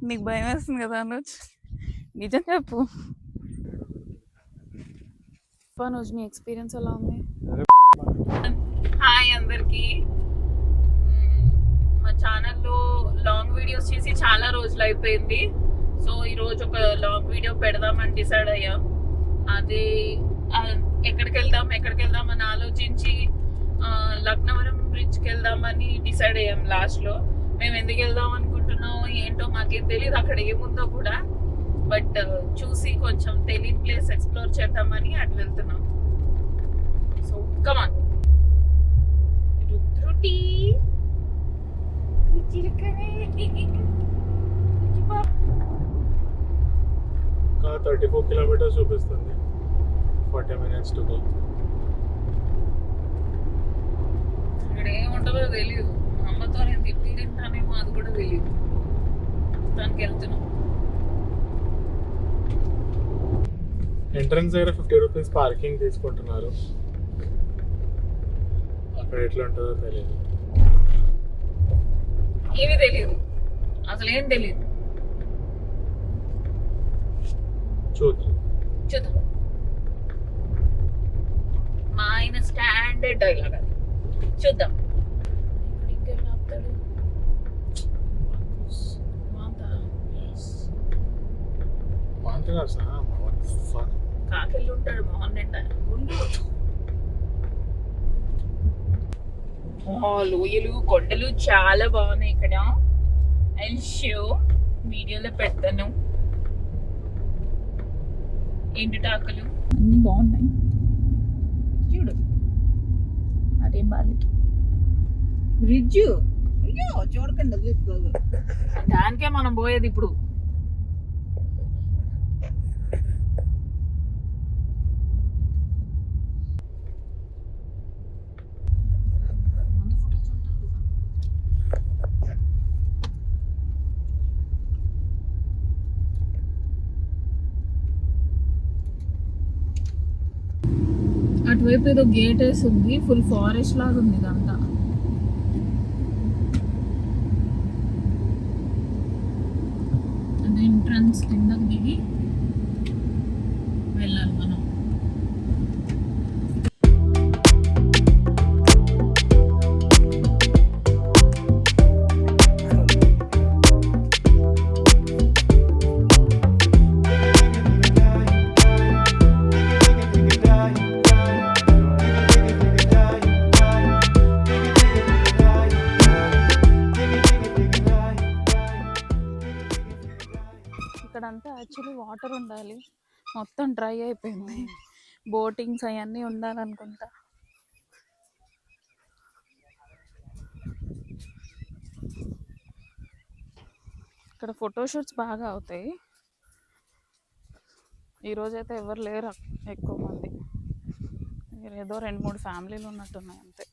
నీకు భయం వేస్తుంది కదా అనుజ్, నిజం చెప్పు. అనుజ్ నీ ఎక్స్పీరియన్స్ ఎలా ఉంది? హాయ్ అందరికి. మా ఛానల్లో లాంగ్ వీడియోస్ చేసి చాలా రోజులు అయిపోయింది. సో ఈరోజు ఒక లాంగ్ వీడియో పెడదామని డిసైడ్ అయ్యాం. అది ఎక్కడికి వెళ్దాం అని ఆలోచించి లక్నవరం బ్రిడ్జ్కి వెళ్దామని డిసైడ్ అయ్యాం. లాస్ట్లో మేము ఎందుకు వెళ్దాం అనుకుంటున్నాం ఏంటో మాకేం తెలియదు, అక్కడ ఏముందో కూడా. బట్ చూసి కొంచెం తెలియని ప్లేస్ ఎక్స్ప్లోర్ చేద్దామని అటు వెళ్తున్నాం. సో కమాన్ రుద్రుటి 34 kilometers చూపిస్తుంది. 40 minutes to go. ఇక్కడ ఏముంటుందో తెలియదు. మా అమ్మతో నేను తిప్పి తింటానేమో అది కూడా తెలియదు. దానికి వెళ్తున్నాం. ఎంట్రన్స్ దగ్గర 50 రూపీస్ పార్కింగ్ తీసుకుంటున్నారు. అక్కడ ఎట్లా ఉంటుందో తెలియదు. ఏమీ తెలియదు, అసలు ఏం తెలియదు. చూద్దాం. మా ఆయన స్టాండర్డ్ డైలాగ్ అది. చూద్దాం. ఇంకేమైనా ఆపుతాడు. కాకెళ్ళి ఉంటాడు మొహన్ నిండా. లోయలు కొండలు చాలా బాగున్నాయి ఇక్కడ. అండ్ షో వీడియోలో పెడతాను. ఎండుటాకులు అన్ని బాగున్నాయి. చూడు అదేం బాగాలేదు. బ్రిడ్జ్ చూడకండి, దానికే మనం పోయేది ఇప్పుడు. అటువైపు ఏదో గేట్ వేసి ఉంది, ఫుల్ ఫారెస్ట్ లాగా ఉంది ఇదంతా. అది ఎంట్రన్స్, కిందకి దిగి వెళ్ళాలి మనం. ఇక్కడంతా యాక్చువల్లీ వాటర్ ఉండాలి, మొత్తం డ్రై అయిపోయింది. బోటింగ్స్ అవన్నీ ఉండాలనుకుంటా. ఇక్కడ ఫోటోషూట్స్ బాగా అవుతాయి. ఈరోజైతే ఎవరు లేరు ఎక్కువ మంది, ఏదో 2-3 ఫ్యామిలీలు ఉన్నట్టున్నాయి అంతే.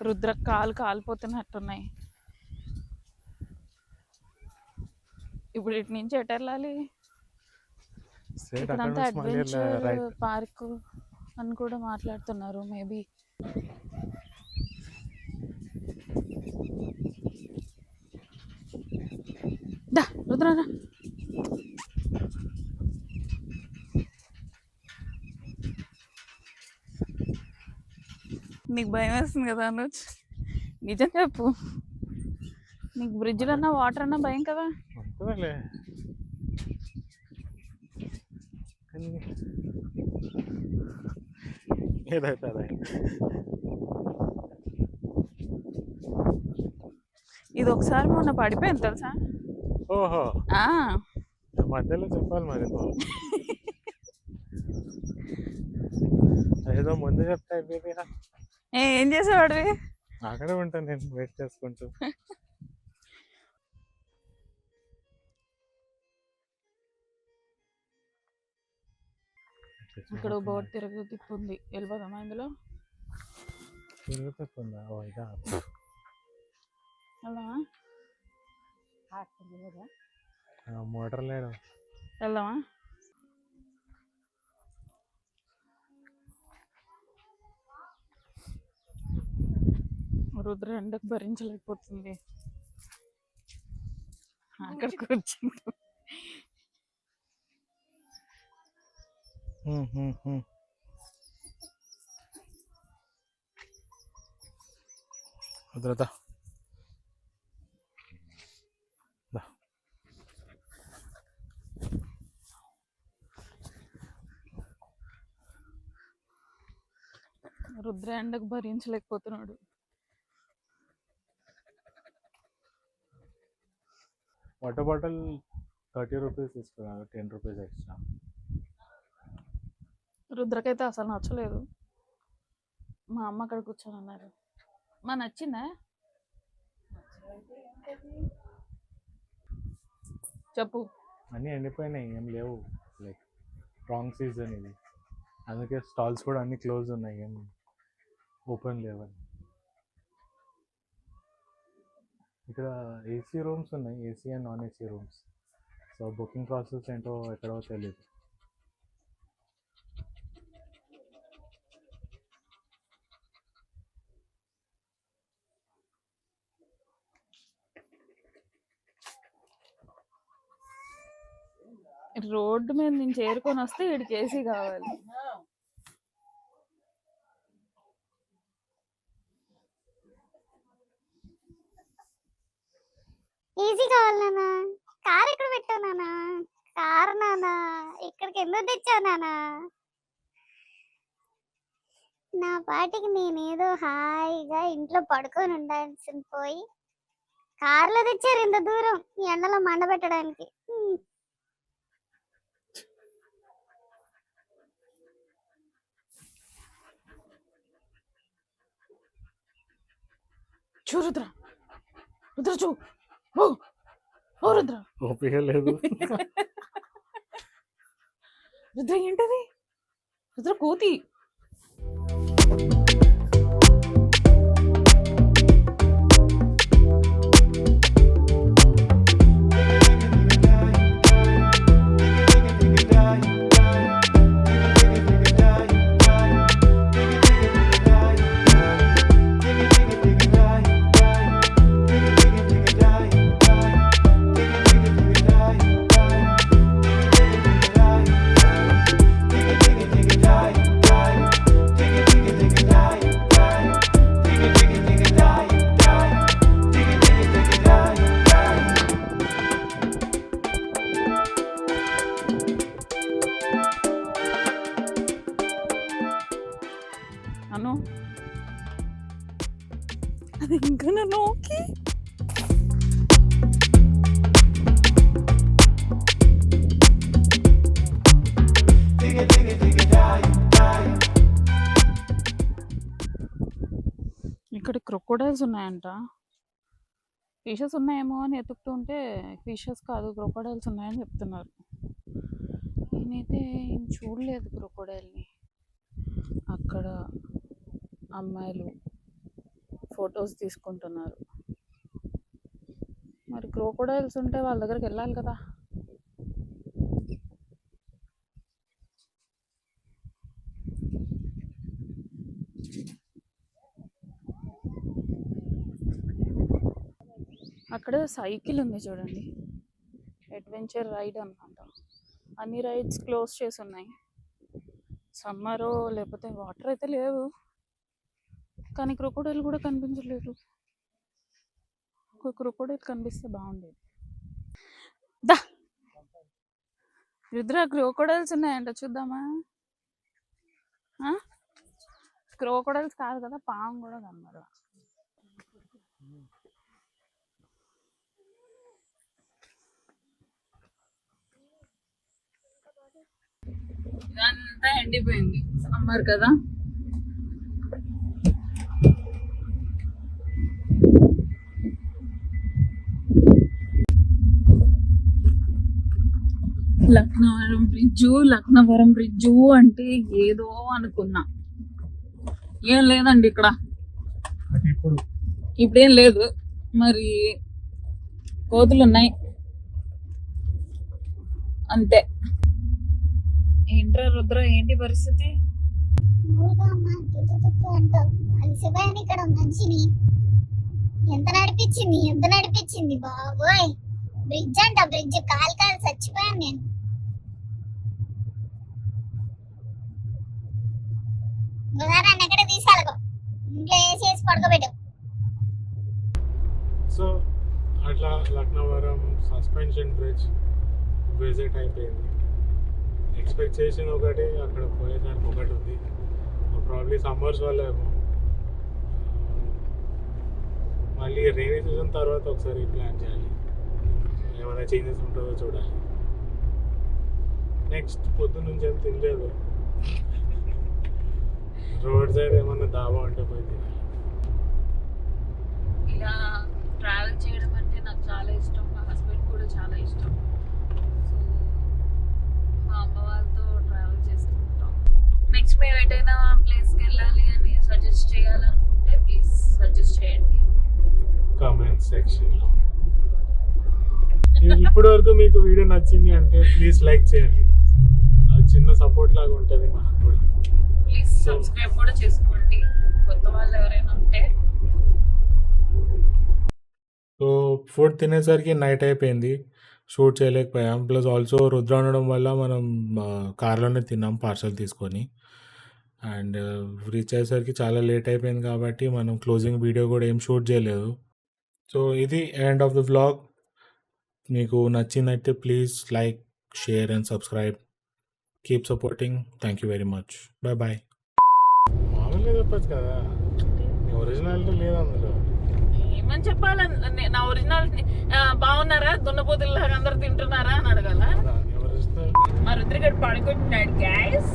రుద్ర కాలిపోతున్నట్టున్నాయి. ఇప్పుడు ఇటు నుంచి ఎటు వెళ్ళాలి? ఇక్కడంతా అడ్వెంచర్ పార్క్ అని కూడా మాట్లాడుతున్నారు. మేబీ దా రుద్ర. నీకు భయం వేస్తుంది కదా అనుజ్, నిజం చెప్పు. నీకు బ్రిడ్జ్లో అన్నా వాటర్ అన్నా భయం కదా? ఇది ఒకసారి మొన్న పడిపోయింది తెలుసా? ఓహో, మధ్యలో చెప్పాలి మరి. ఏదో ముందు చెప్తా అయిపోయింది. ఏం చేసేవాడివి? అక్కడే ఉంటాను నేను, వెయిట్ చేసుకుంటూ. ఇక్కడ బోట్ తిరుగు తిప్పుంది, వెళ్ళిపోదామా ఇందులో? తిరుగు తిప్పుందా? మోటార్ లేదు, వెళ్దామా? రుద్ర ఎండకు భరించలేకపోతుంది. అక్కడ కూర్చుంది. వద్దురా రుద్ర ఎండకు భరించలేకపోతున్నాడు. వాటర్ బాటిల్ 30 రూపీస్ తీసుకురా, 10 రూపీస్ ఎక్స్ట్రా. రుద్రకైతే అసలు నచ్చలేదు. మా అమ్మ అక్కడ కూర్చోనన్నారు. మా నచ్చిందా చెప్పు. అన్నీ ఎండిపోయినాయి, ఏం లేవు. లైక్ రాంగ్ సీజన్ ఇది, అందుకే స్టాల్స్ కూడా అన్ని క్లోజ్ ఉన్నాయి, ఏం ఓపెన్ లేవని. ఇక్కడ ఏసీ రూమ్స్ ఉన్నాయి, AC and non AC rooms. So booking process ఏంటో ఎక్కడో తెలియదు. రోడ్డు మీద నుంచి ఏరుకొని వస్తే వీడికి ఏసీ కావాలి. ఈజీ కావాలి నాన్న. కార్ ఎక్కడ పెట్టావు నాన్న? కార్ నాన్న ఇక్కడికి ఎందుకు తెచ్చావు నాన్న? నా పాటికి నేనేదో హాయిగా ఇంట్లో పడుకొని ఉండాల్సింది పోయి కార్లో తెచ్చారు ఇంత దూరం ఈ ఎండలో మండ పెట్టడానికి. చూ రుద్ర, రుద్ర చూ. ఓ రుద్ర, ఓపిక లేదు. రుద్ర ఏంటది? రుద్ర కోతి. అను అది ఇంకా నన్ను ఓకే. ఇక్కడ క్రొకోడైల్స్ ఉన్నాయంట. ఫిషెస్ ఉన్నాయేమో అని ఎతుకుతుంటే ఫిషెస్ కాదు, క్రొకోడైల్స్ ఉన్నాయని చెప్తున్నారు. నేనైతే ఏం చూడలేదు క్రొకోడైల్ని. అక్కడ అమ్మాయిలు ఫొటోస్ తీసుకుంటున్నారు. మరి క్రోకోడైల్స్ ఉంటే వాళ్ళ దగ్గరికి వెళ్ళాలి కదా. అక్కడ సైకిల్ ఉంది చూడండి, అడ్వెంచర్ రైడ్ అన్నమాట. అన్ని రైడ్స్ క్లోజ్ చేసి ఉన్నాయి. సమ్మరో లేకపోతే వాటర్ అయితే లేవు, కానీ క్రొకోడైల్ కూడా కనిపించలేదు. ఒక క్రొకోడైల్ కనిపిస్తే బాగుండేది. దా రుద్ర, క్రొకోడైల్స్ ఉన్నాయంట, చూద్దామా? క్రొకోడైల్స్ కాదు కదా, పాము కూడా కనబడ. ఇదంతా ఎండిపోయింది, సమ్మర్ కదా. లక్నవరం బ్రిడ్జు అంటే ఏదో అనుకున్నా, ఏం లేదండి ఇక్కడ. ఇప్పుడేం లేదు, మరి కోతులు ఉన్నాయి అంతే. ఏంట్రా రుద్ర, ఏంటి పరిస్థితి? ఇక్కడ మనిషిని ఎంత నడిపించింది బాబోయ్. బ్రిడ్జ్ అంట, బ్రిడ్జ్ కాలు చచ్చిపోయాను నేను. నన్ను ఎక్కడ తీసుకెళ్ళకు, ఇంట్లో వేసేసి పడుకోబెట్టు. సో అట్లా లక్నవరం సస్పెన్షన్ బ్రిడ్జ్ విజిట్ అయిపోయింది. ఎక్స్పెక్ట్ చేసింది ఒకటి, అక్కడ పోయేదానికి ఒకటి ఉంది. ప్రాబ్లీ సమ్మర్స్ వల్ల ఏమో. మళ్ళీ రైనీ సీజన్ తర్వాత ఒకసారి ప్లాన్ చేయాలి, ఏమైనా చేంజెస్ ఉంటుందో చూడాలి. నెక్స్ట్ పొద్దున్న నుంచి ఏం తినలేదు. రోడ్ సైడ్ ఏమన్నా దాబా ఉంటే పోయి తినాలి. ఇలా ట్రావెల్ చేయడం అంటే నాకు చాలా ఇష్టం, మా హస్బెండ్ కూడా చాలా ఇష్టం. సో మా అమ్మ వాళ్ళతో ట్రావెల్ చేస్తుంటాం. నెక్స్ట్ మేము ఎటైనా ప్లేస్కి వెళ్ళాలి అని సజెస్ట్ చేయాలనుకుంటే ప్లీజ్ సజెస్ట్ చేయండి కామెంట్ సెక్షన్లో. ఇప్పటి వరకు మీకు వీడియో నచ్చింది అంటే ప్లీజ్ లైక్ చేయండి, అది చిన్న సపోర్ట్ లాగా ఉంటుంది మనకు కూడా. ప్లీజ్ సబ్స్క్రైబ్ కూడా చేసుకోండి కొత్త వాళ్ళు ఎవరైనా ఉంటే. సో ఫుడ్ తినేసరికి నైట్ అయిపోయింది, షూట్ చేయలేకపోయాం. ప్లస్ ఆల్సో రుద్ర ఉండడం వల్ల మనం కార్లోనే తిన్నాం పార్సల్ తీసుకొని. అండ్ రీచ్ అయ్యేసరికి చాలా లేట్ అయిపోయింది కాబట్టి మనం క్లోజింగ్ వీడియో కూడా ఏం షూట్ చేయలేదు. సో ఇది ఎండ్ ఆఫ్ ద వ్లాగ్. మీకు నచ్చిందైతే please like, share and subscribe. Keep supporting. Thank you very much. Bye bye. మామూలుగా చెప్పచ్చు కదా, ఒరిజినాలిటీ లేదు అందులో. ఏమని చెప్పాలి, నా ఒరిజినల్ బాగున్నారా, దున్నపోతుల్లాగా అందరు తింటున్నారా అని అడగాల. ఒరిజినల్ మా రుద్రగడ్ పడుకుంటున్నాడు గైస్.